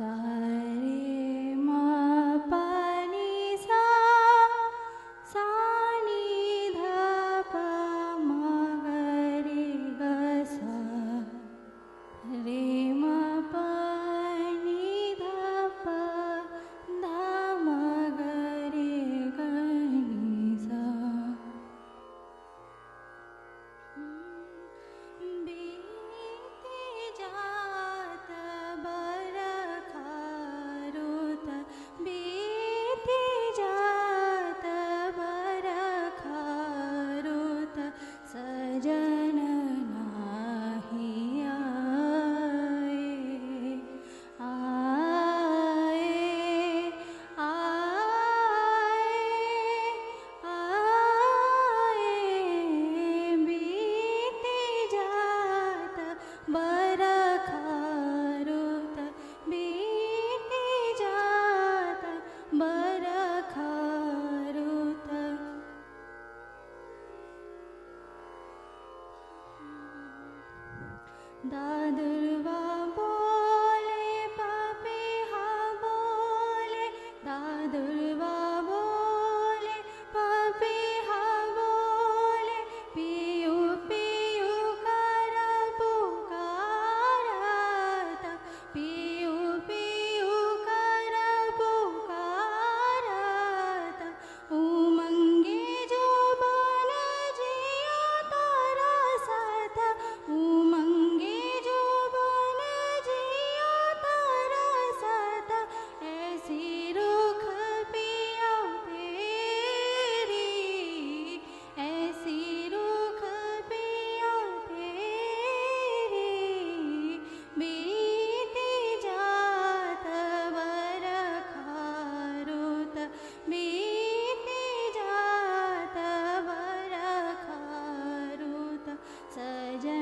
रे म प नि सा सा नि ध प म ग रे ग सा रे म प नि ध प ध म ग रे ग नि सा बीते जात बरखा रुत बीते जात बरखा रुत सजन नाही आए आए आए बीते जात बरखा रुत बीते जात बरखा रुत दादुरवा बोले पपीहा बोले दादुरवा बोले पपीहा बोले पियू पियू कर पुकारत पियू पियू कर पुकारत उमंगे जो बन जिया तरसत उमंगे जो बन जिया तरसत ऐसी रुख पिया तेरी ऐसी रुख पिया तेरी बीती जात बरखा रुत बीती जात बरखा रुत सजन